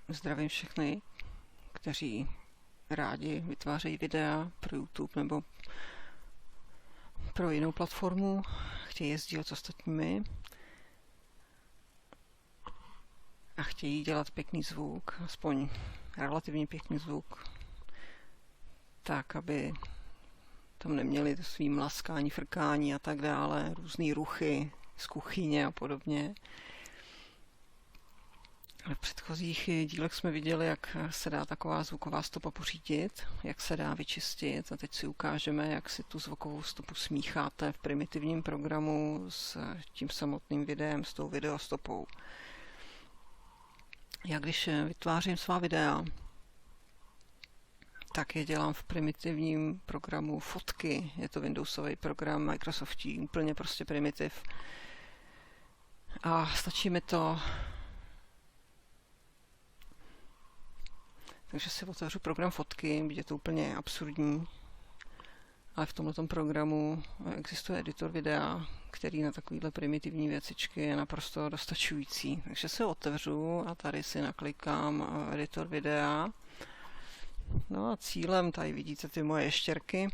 Zdravím všechny, kteří rádi vytvářejí videa pro YouTube nebo pro jinou platformu, chtějí je sdílet s ostatními a chtějí dělat pěkný zvuk, aspoň relativně pěkný zvuk, tak, aby tam neměli svý mlaskání, frkání a tak dále, různý ruchy z kuchyně a podobně. V předchozích dílech jsme viděli, jak se dá taková zvuková stopa pořídit, jak se dá vyčistit a teď si ukážeme, jak si tu zvukovou stopu smícháte v primitivním programu s tím samotným videem, s tou videostopou. Já když vytvářím svá videa, tak je dělám v primitivním programu fotky. Je to Windowsový program Microsoftí, úplně prostě primitiv. A stačí mi to. Takže si otevřu program fotky, je to úplně absurdní, ale v tomto programu existuje editor videa, který na takovýhle primitivní věcičky je naprosto dostačující. Takže si otevřu a tady si naklikám editor videa. No a cílem, tady vidíte ty moje ještěrky,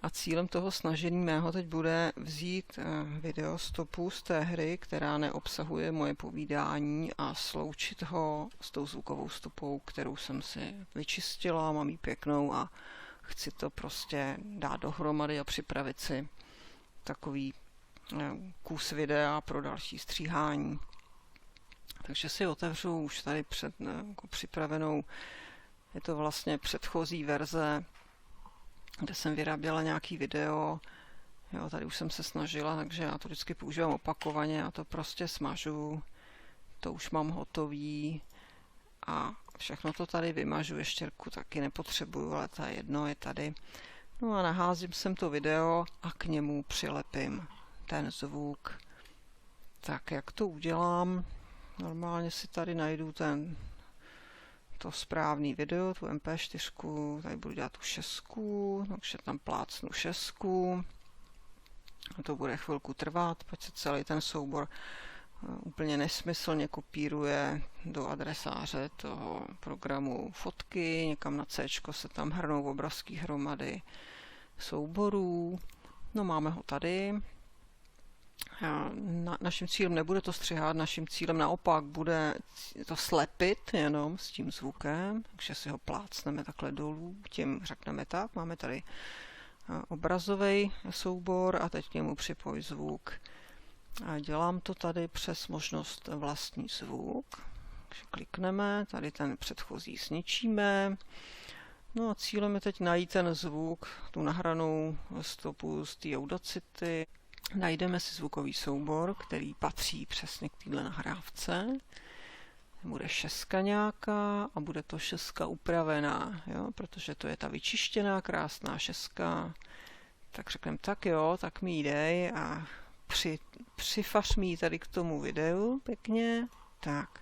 a cílem toho snažení mého teď bude vzít videostopu z té hry, která neobsahuje moje povídání, a sloučit ho s tou zvukovou stopou, kterou jsem si vyčistila, mám ji pěknou a chci to prostě dát dohromady a připravit si takový kus videa pro další stříhání. Takže si otevřu už tady připravenou, je to vlastně předchozí verze, kde jsem vyráběla nějaký video. Jo, tady už jsem se snažila, takže já to vždycky používám opakovaně a to prostě smažu. To už mám hotový a všechno to tady vymažu, ještěrku taky nepotřebuju, ale ta jedno je tady. No a naházím sem to video a k němu přilepím ten zvuk. Tak jak to udělám? Normálně si tady najdu to správný video, tu MP4, tady budu dělat tu 6, takže tam plácnu 6. A to bude chvilku trvat, pak se celý ten soubor úplně nesmyslně kopíruje do adresáře toho programu fotky, někam na C se tam hrnou obrovské hromady souborů. No máme ho tady. Naším cílem nebude to střihat, naším cílem naopak bude to slepit jenom s tím zvukem, takže si ho plácneme takhle dolů, tím řekneme tak, máme tady obrazový soubor a teď k němu připoj zvuk. A dělám to tady přes možnost vlastní zvuk, takže klikneme, tady ten předchozí zničíme. No a cílem je teď najít ten zvuk, tu nahranou stopu z té Audacity. Najdeme si zvukový soubor, který patří přesně k téhle nahrávce. Bude 6 nějaká a bude to 6 upravená, jo? Protože to je ta vyčištěná, krásná 6. Tak řekneme, tak jo, tak mi ji dej a přifař mi ji tady k tomu videu pěkně. Tak.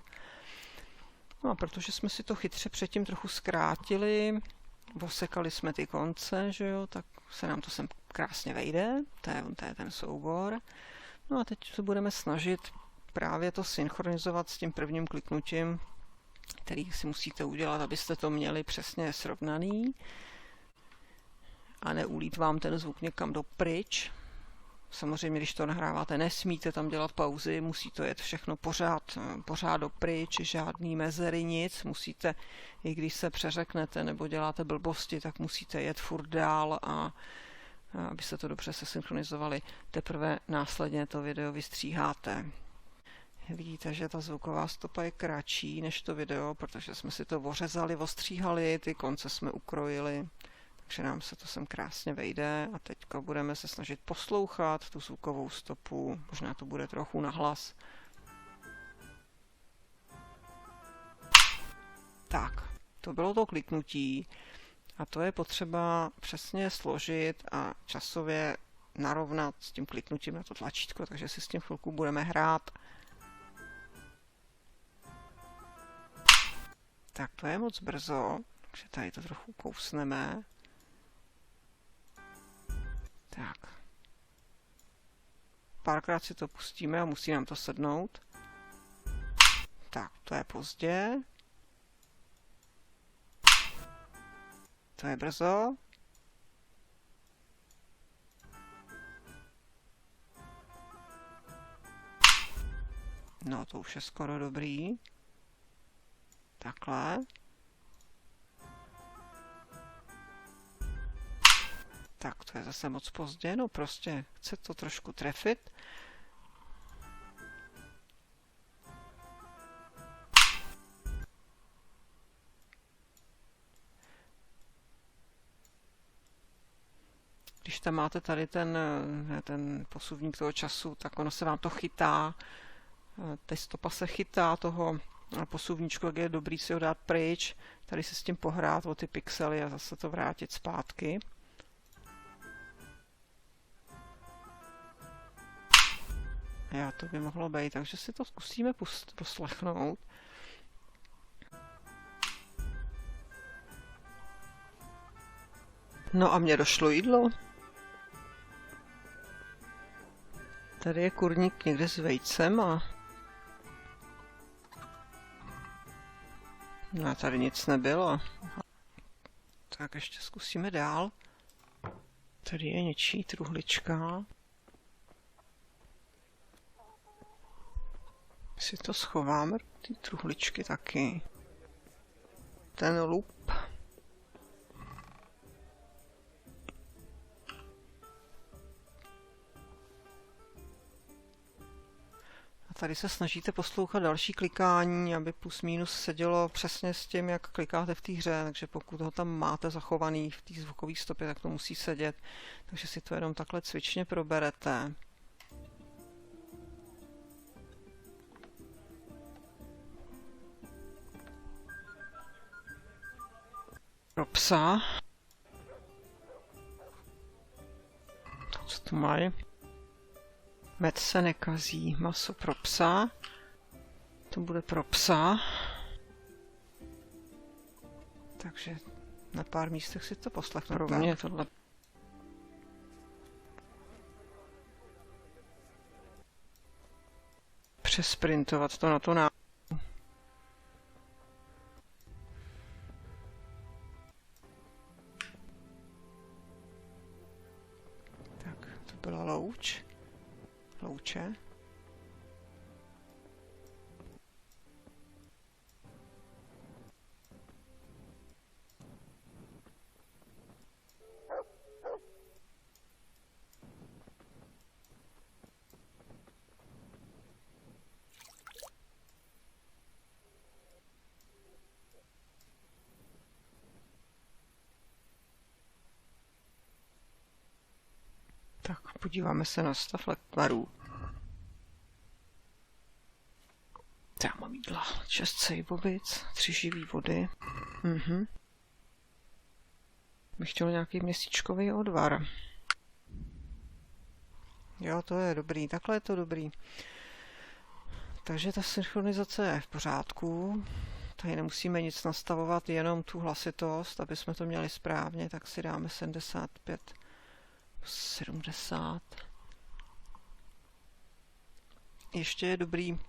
No a protože jsme si to chytře předtím trochu zkrátili, osekali jsme ty konce, že jo, tak se nám to sem krásně vejde, to je ten soubor. No a teď se budeme snažit právě to synchronizovat s tím prvním kliknutím, který si musíte udělat, abyste to měli přesně srovnaný a neulít vám ten zvuk někam dopryč. Samozřejmě, když to nahráváte, nesmíte tam dělat pauzy, musí to jet všechno pořád dopryč, žádný mezery, nic. Musíte, i když se přeřeknete nebo děláte blbosti, tak musíte jet furt dál a abyste to dobře se synchronizovali. Teprve následně to video vystříháte. Vidíte, že ta zvuková stopa je kratší než to video, protože jsme si to ořezali, ostříhali, ty konce jsme ukrojili. Takže nám se to sem krásně vejde a teďka budeme se snažit poslouchat tu zvukovou stopu, možná to bude trochu nahlas. Tak, to bylo to kliknutí a to je potřeba přesně složit a časově narovnat s tím kliknutím na to tlačítko, takže si s tím chvilku budeme hrát. Tak to je moc brzo, takže tady to trochu kousneme. Tak. Párkrát si to pustíme a musí nám to sednout. Tak, to je pozdě. To je brzo. No, to už je skoro dobrý. Takhle. Tak, to je zase moc pozdě, no prostě chce to trošku trefit. Když tam máte tady ten posuvník toho času, tak ono se vám to chytá. Ta stopa se chytá toho posuvníčku, jak je dobrý si ho dát pryč. Tady se s tím pohrát o ty pixely a zase to vrátit zpátky. Já, to by mohlo být, takže si to zkusíme poslechnout. No a mně došlo jídlo. Tady je kurník někde s vejcem a... No, tady nic nebylo. Tak ještě zkusíme dál. Tady je něčí truhlička. Si to schováme, ty truhličky taky. Ten lup. A tady se snažíte poslouchat další klikání, aby plus minus sedělo přesně s tím, jak klikáte v té hře, takže pokud ho tam máte zachovaný v té zvukové stopě, tak to musí sedět. Takže si to jenom takhle cvičně proberete. Pro psa. To, co tu mají. Med se nekazí. Maso pro psa. To bude pro psa. Takže na pár místech si to poslechnu. Pro mě tohle. Přesprintovat to na to náhodou. Tak, to byla louče. Tak, podíváme se na stav lekvarů. Já mám jídla. 6 sejbovic, 3 živý vody. Bych chtěl nějaký měsíčkový odvar. Jo, to je dobrý. Takhle je to dobrý. Takže ta synchronizace je v pořádku. Tady nemusíme nic nastavovat, jenom tu hlasitost, aby jsme to měli správně, tak si dáme 75, 70. Ještě je dobrý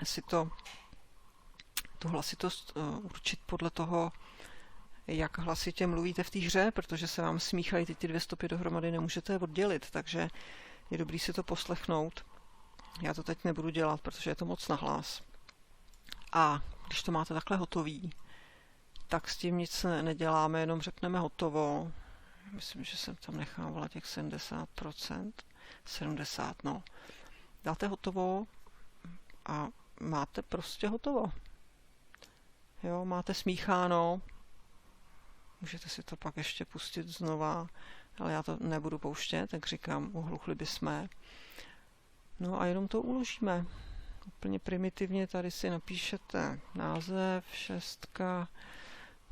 si tu hlasitost určit podle toho, jak hlasitě mluvíte v té hře, protože se vám smíchají ty 2 stopy dohromady, nemůžete je oddělit, takže je dobrý si to poslechnout. Já to teď nebudu dělat, protože je to moc nahlas. A když to máte takhle hotový, tak s tím nic neděláme, jenom řekneme hotovo. Myslím, že jsem tam nechávala těch 70%. 70, no. Dáte hotovo a máte prostě hotovo. Jo, máte smícháno. Můžete si to pak ještě pustit znova, ale já to nebudu pouštět, tak říkám, uhluchli bychom. No a jenom to uložíme. Úplně primitivně tady si napíšete název, 6,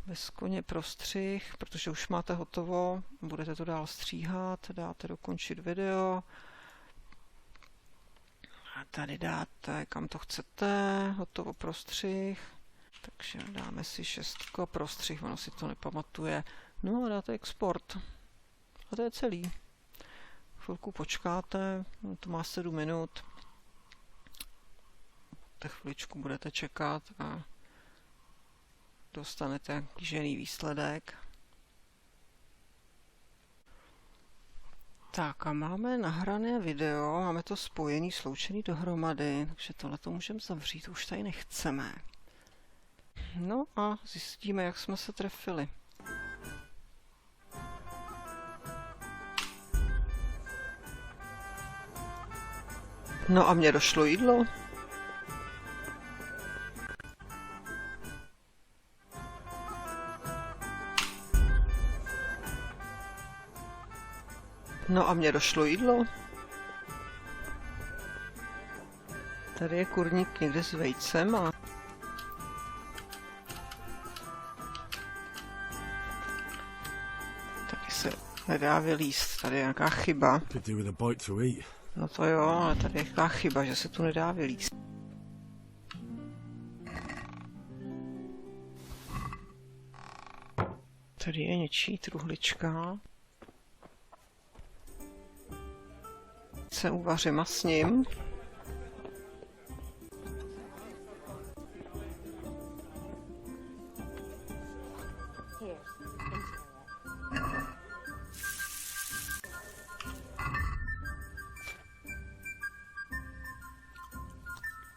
bez koně prostřih, protože už máte hotovo, budete to dál stříhat, dáte dokončit video. A tady dáte, kam to chcete, hotovo prostřih. Takže dáme si 6 prostřih, ono si to nepamatuje. No a dáte export. A to je celý. Chvilku počkáte, to má 7 minut. Tak chviličku budete čekat a dostanete kýžený výsledek. Tak a máme nahrané video, máme to spojený, sloučený dohromady, takže tohle to můžeme zavřít, už tady nechceme. No a zjistíme, jak jsme se trefili. No a mně došlo jídlo. No a mně došlo jídlo. Tady je kurník někde s vejcem a taky se nedá vylízt. Tady je nějaká chyba. No to jo, ale tady je nějaká chyba, že se tu nedá vylízt. Tady je něčí truhlička. Se uvařím a s ním.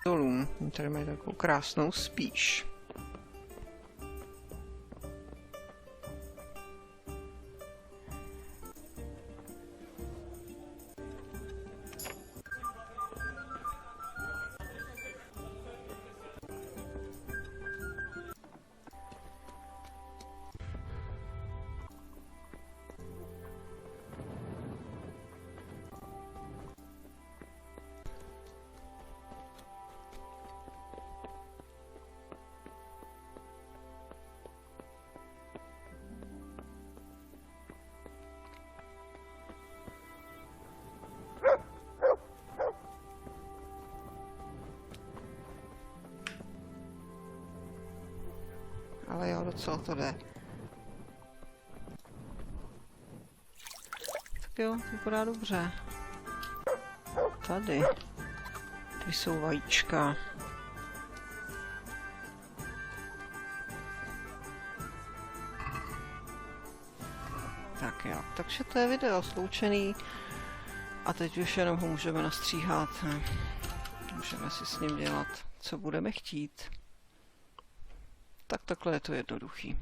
Dolů. Tady mají takovou krásnou spíš. Ale jo, docela to jde. Tak jo, vypadá dobře. Tady. Tady jsou vajíčka. Tak jo, takže to je video sloučený. A teď už jenom ho můžeme nastříhat. Můžeme si s ním dělat, co budeme chtít. Tak takhle je to jednoduchý.